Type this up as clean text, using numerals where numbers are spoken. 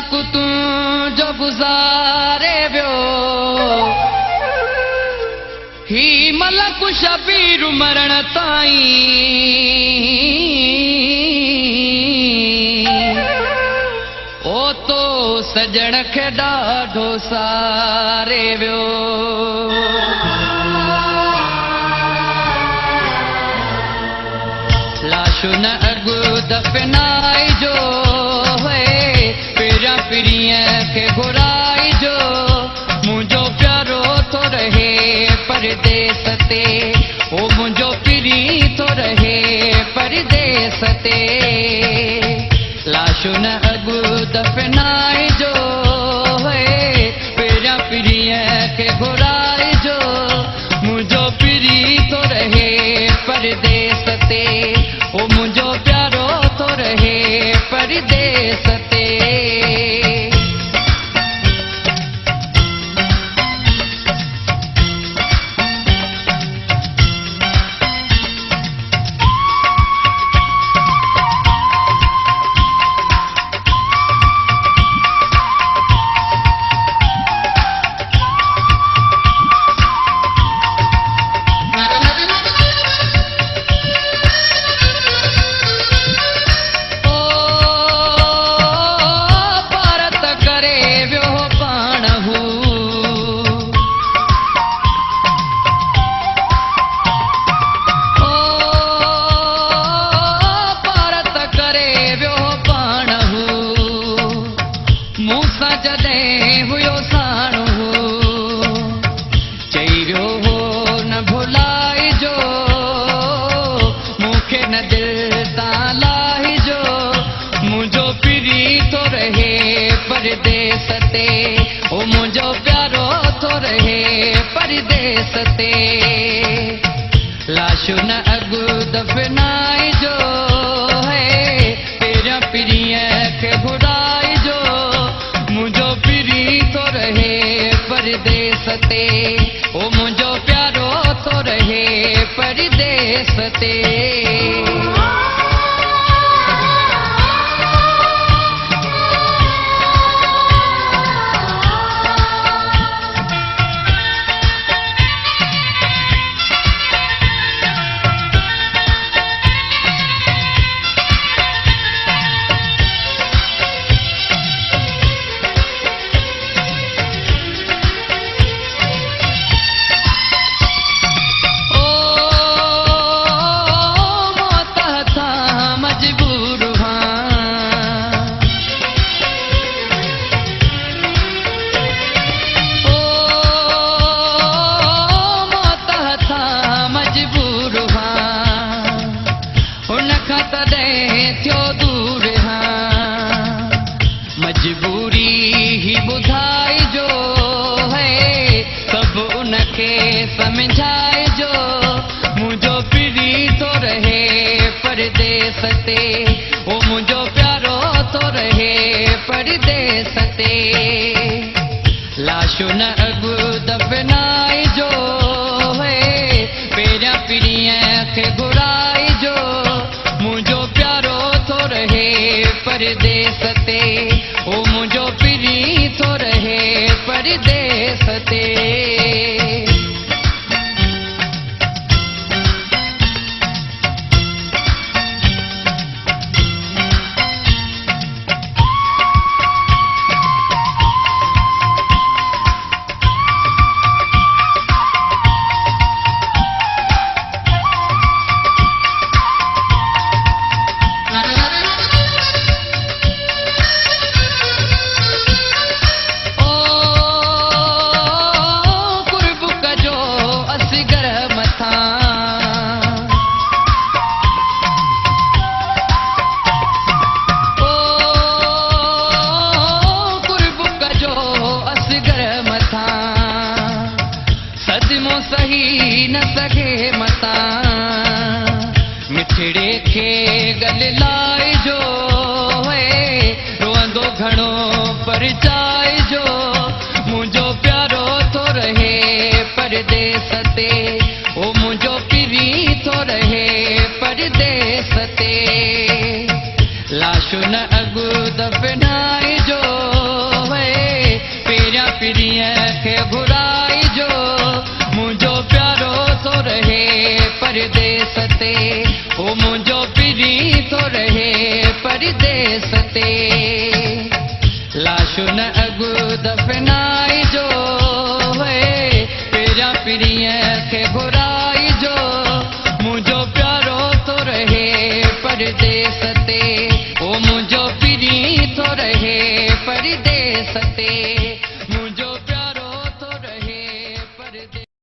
नासिक तूं जो गुज़ारे वियो ही मलक शबीर मरण ताईं ओ तो सजण खे ॾाढो सारे वियो लाशु न अॻु दफ़नाइजो पहिरियां पीढ़ीअ खे घुराइजो मुंहिंजो प्यारो थो रहे परदेस ते ओ मुंहिंजो पीढ़ी थो रहे परदेस ते लाशु न अॻु दफ़नाइजो पहिरियां पीढ़ीअ खे घुराइजो मुंहिंजो पीढ़ी थो रहे परदेस ते ओ मुंहिंजो प्यारो थो रहे परदेस ते लाशु न अॻु दफ़नाइजो पहिरियां पीढ़ीअ खे घुराइजो मुंहिंजो पीढ़ी थो रहे परदेस ते ओ मुंहिंजो प्यारो थो रहे परदेस ते मजबूरी ही ॿुधाइजो सभु उनखे सम्झाइजो मुंहिंजो पीढ़ी थो रहे परदेस ते ओ मुंहिंजो प्यारो थो रहे परदेस ते लाशु न अॻु दफ़नाइजो पहिरियां पीढ़ीअ खे घुराइजो मुंहिंजो प्यारो थो रहे परदेस ते ओ मुंहिंजो पीढ़ी थो रहे परदेस ते सही न सघे मतां मिठड़े खे गल लाइजो रोअंदो घणो परचाइजो मुंहिंजो प्यारो थो रहे परदेस ते ओ मुंहिंजो पीढ़ी थो रहे परदेस ते लाशु न अॻु दफ़नाइजो ते ओ मुंहिंजो पिरी थो रहे परदेस ते लाशु न अॻु दफ़नाइजो पहिरियां पिरीअ खे घुराइजो मुंहिंजो प्यारो थो रहे परदेस ते ओ मुंहिंजो पिरी थो रहे परदेस ते